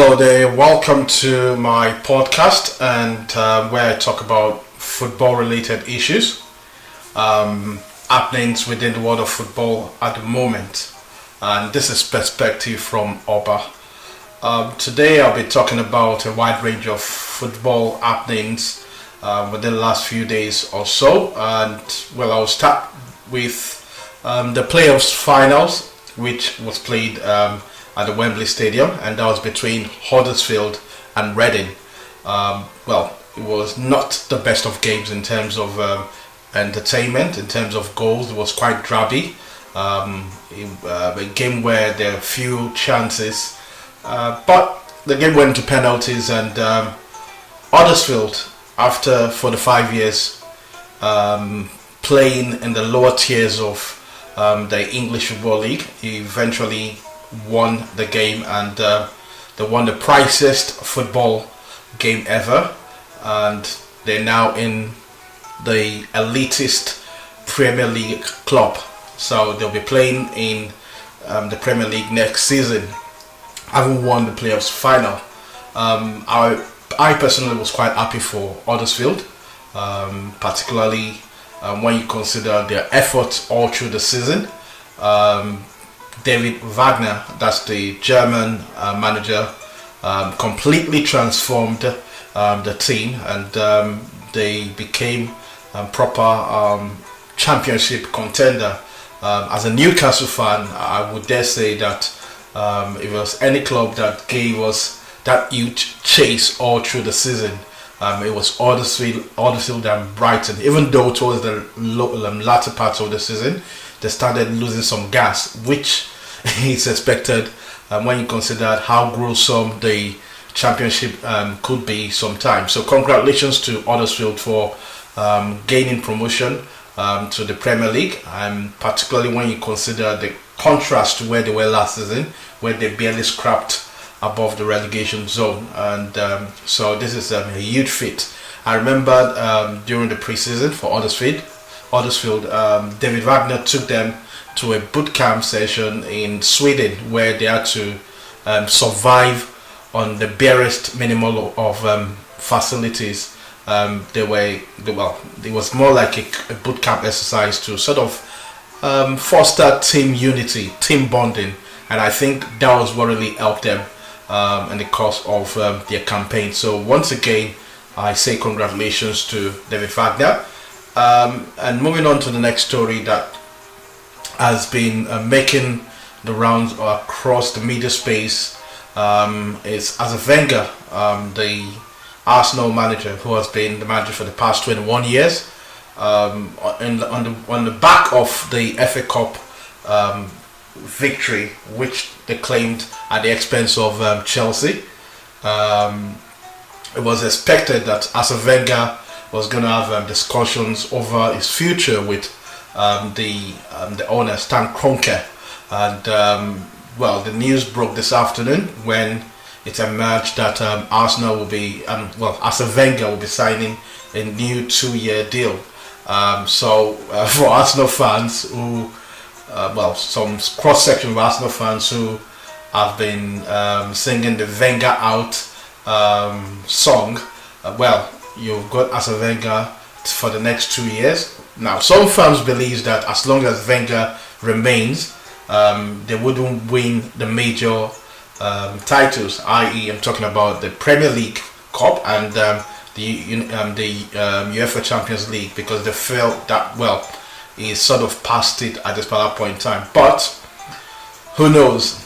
Hello there, welcome to my podcast and where I talk about football related issues, happenings within the world of football at the moment. And this is Perspective from Oba. Today I'll be talking about a wide range of football happenings within the last few days or so. And well, I'll start with the playoffs finals, which was played at the Wembley Stadium, and that was between Huddersfield and Reading. It was not the best of games in terms of entertainment, in terms of goals. It was quite drabby. A game where there are few chances, but the game went to penalties, and Huddersfield, after 45 years playing in the lower tiers of the English Football League, eventually won the game, and they won the priciest football game ever, and they're now in the elitist Premier League club. So they'll be playing in the Premier League next season, having won the playoffs final. I personally was quite happy for Huddersfield, particularly when you consider their efforts all through the season. David Wagner, that's the German manager, completely transformed the team, and they became proper championship contender. As a Newcastle fan, I would dare say that if there was any club that gave us that huge chase all through the season, it was Huddersfield and Brighton. Even though towards the latter part of the season, they started losing some gas, which is expected when you consider how gruesome the championship could be sometimes. So congratulations to Huddersfield for gaining promotion to the Premier League, and particularly when you consider the contrast to where they were last season, where they barely scrapped above the relegation zone. And so this is a huge feat. I remember during the preseason for Huddersfield, David Wagner took them to a boot camp session in Sweden, where they had to survive on the barest minimal of facilities. It was more like a boot camp exercise to sort of foster team unity, team bonding, and I think that was what really helped them in the course of their campaign. So once again, I say congratulations to David Wagner. And moving on to the next story that has been making the rounds across the media space is Arse Wenger, the Arsenal manager, who has been the manager for the past 21 years. On the back of the FA Cup victory, which they claimed at the expense of Chelsea, it was expected that Arse Wenger was going to have discussions over his future with the owner, Stan Kroenke. And the news broke this afternoon when it emerged that Arsenal will be, Arse Wenger will be signing a new 2-year deal. For Arsenal fans who, some cross-section of Arsenal fans who have been singing the Wenger out song, you've got Arse Wenger for the next 2 years. Now, some fans believe that as long as Wenger remains, they wouldn't win the major titles, i.e. I'm talking about the Premier League Cup and the UEFA Champions League, because they felt that, he's sort of past it at this particular point in time. But who knows?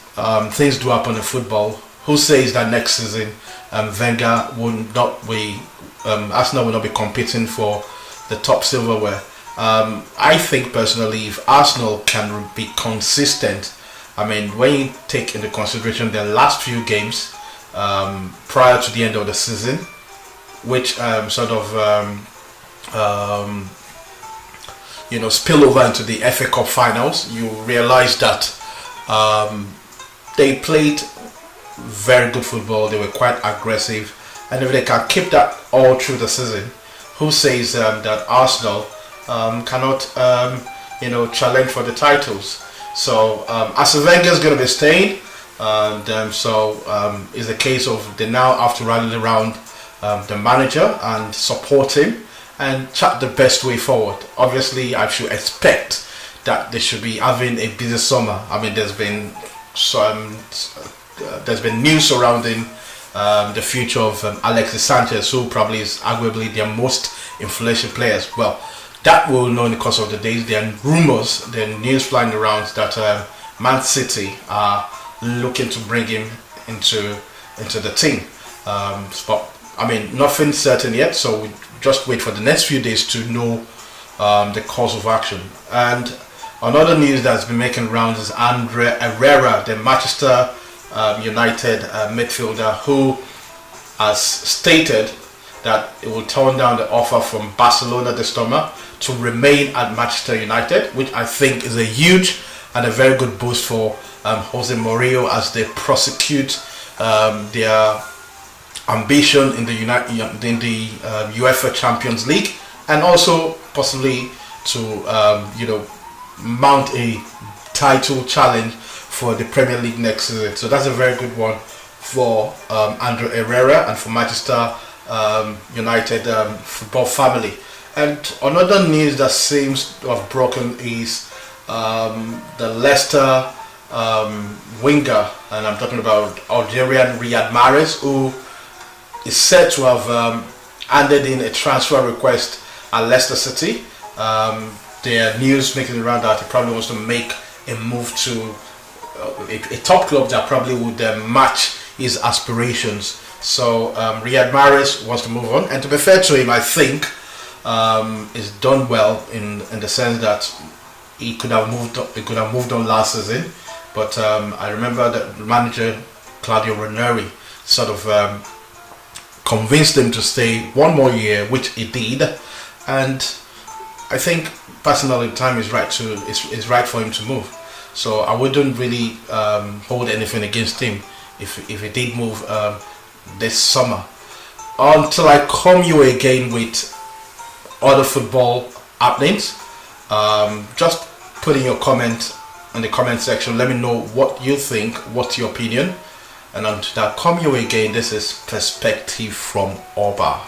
Things do happen in football. Who says that next season Wenger will not be, Arsenal will not be competing for the top silverware? I think personally, if Arsenal can be consistent, when you take into consideration their last few games prior to the end of the season, which spill over into the FA Cup finals, you realize that they played very good football. They were quite aggressive, and if they can keep that all through the season, who says that Arsenal cannot challenge for the titles? So Arse Wenger is going to be staying. and it's a case of they now have to rally around the manager and support him and chart the best way forward. Obviously, I should expect that they should be having a busy summer. I mean, there's been news surrounding the future of Alexis Sanchez, who probably is arguably their most influential players. Well, that we'll know in the course of the days. There are rumors, there are news flying around that Man City are looking to bring him into the team. But I mean, nothing certain yet, so we just wait for the next few days to know the course of action. And another news that's been making rounds is Herrera, the Manchester United midfielder, who has stated that it will turn down the offer from Barcelona this summer to remain at Manchester United, which I think is a huge and a very good boost for Jose Mourinho as they prosecute their ambition in the UEFA Champions League, and also possibly to mount a title challenge for the Premier League next season. So that's a very good one for Andrew Herrera and for Manchester United football family. And another news that seems to have broken is the Leicester winger, and I'm talking about Algerian Riyad Mahrez, who is said to have handed in a transfer request at Leicester City. There are news making around that he probably wants to make a move to a top club that probably would match his aspirations. So Riyad Mahrez wants to move on, and to be fair to him, I think he's done well in the sense that he could have moved on last season, but I remember that the manager Claudio Ranieri sort of convinced him to stay one more year, which he did, and I think personally the time is right for him to move. So I wouldn't really hold anything against him if he did move this summer. Until I come your way again with other football happenings, just put in your comment in the comment section. Let me know what you think, what's your opinion. And until I come your way again, this is Perspective from Oba.